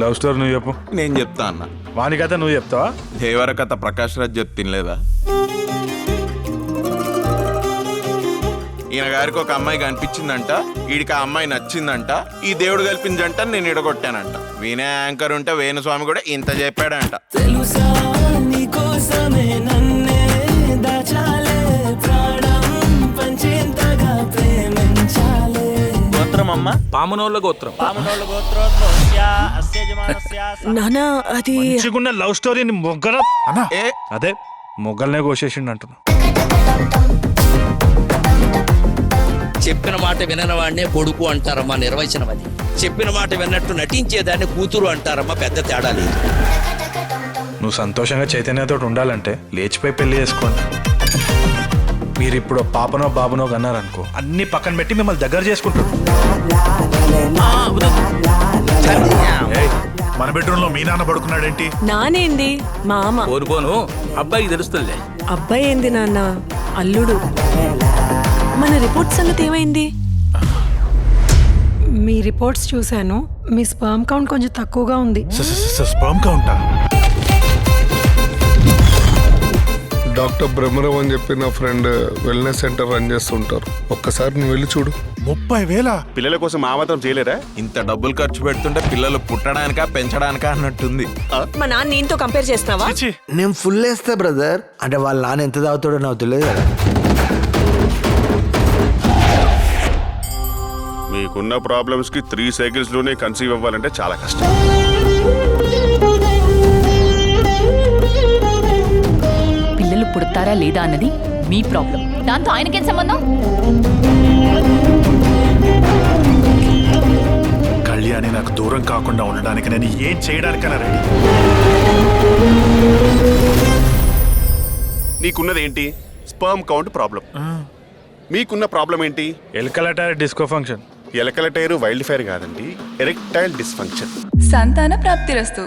Love story నువ్వు చెప్పు. నేను చెప్తా అన్న. వాని కథ నువ్వు చెప్తావా? దేవర కథ ప్రకాష్ రాజ్ చెప్తే తినలేదా? ఈయన గారికి ఒక అమ్మాయి కనిపించిందంట, వీడికి ఆ అమ్మాయి నచ్చిందంట, ఈ దేవుడు కల్పించంట, నేను ఇడగొట్టానంట. వినే యాంకర్ ఉంటే వేణుస్వామి కూడా ఇంత చెప్పాడంట. పామునోళ్ళ గోత్రం. నానా అది మంచిగున్న లవ్ స్టోరీని మొగ్గల అన్నా ఏ అదే మొగ్గలనే కోసేసిండు అంటున్నా. చెప్పిన మాట వినని వాడినే కొడుకు అంటారమ్మా, నిర్వచనం అది. చెప్పిన మాట విన్నట్టు నటించేదాన్ని కూతురు అంటారమ్మా, పెద్ద తేడా లేదు. నువ్వు సంతోషంగా చైతన్యతో ఉండాలంటే లేచిపోయి పెళ్లి చేసుకోండి. మీరు ఇప్పుడు పాపనో బాబునో అన్నారనుకో, అన్ని పక్కన పెట్టి మిమ్మల్ని దగ్గర చేసుకుంటారు. ఏయ్, మన బెడ్రూమ్ లో మీ నాన్న పడుకున్నాడేంటి? నానేంది మామ. కోరుకోను అబ్బాయికి తెలుస్తుంది. అబ్బాయి ఏంది నాన్న, అల్లుడు. మన రిపోర్ట్ సంగతి ఏమైంది? మీ రిపోర్ట్స్ చూశాను. మీ స్పర్మ్ కౌంట్ కొంచెం తక్కువగా ఉంది. స్పర్మ్ కౌంటా? డాక్టర్ బ్రహ్మరావు అని చెప్పి నా ఫ్రెండ్ వెల్నెస్ సెంటర్ రన్ చేస్తుంటారు. ఒక్కసారి నువ్వు వెళ్ళి చూడు. 30,000 పిల్లల కోసం ఆ మాత్రం చేయలేరా? ఇంత డబ్బులు ఖర్చు పెడుతుంటే పిల్లలు పుట్టడానికా పెంచడానికా అన్నట్టుంది. మా నాన్న నేనుతో కంపేర్ చేస్తున్నావా? నేను ఫుల్ వేస్తా బ్రదర్. అంటే వాళ్ళ నాన్న ఎంత తాగుతాడో నాకు తెలియదు కదా. మీకున్న ప్రాబ్లమ్స్ కి 3 సైకిల్స్ లోనే కన్సీవ్ అవ్వాలంటే చాలా కష్టం. పిల్లలు పుడతారా లేదా అన్నది మీ ప్రాబ్లం, దాంతో ఆయనకేం సంబంధం? కళ్యాణి నాకు దూరం కాకుండా ఉండడానికి నేను ఏం చేయడానికైనా రెడీ. నీకున్నది ఏంటి? Sperm count problem. మీకున్న ప్రాబ్లం ఏంటి? ఎల్కలటైర్ డిస్కో ఫంక్షన్. ఎలకల టైర్ వైల్డ్ ఫైర్ కాదండి, ఎరెక్టైల్ డిస్ఫంక్షన్. సంతాన ప్రాప్తిరస్తు.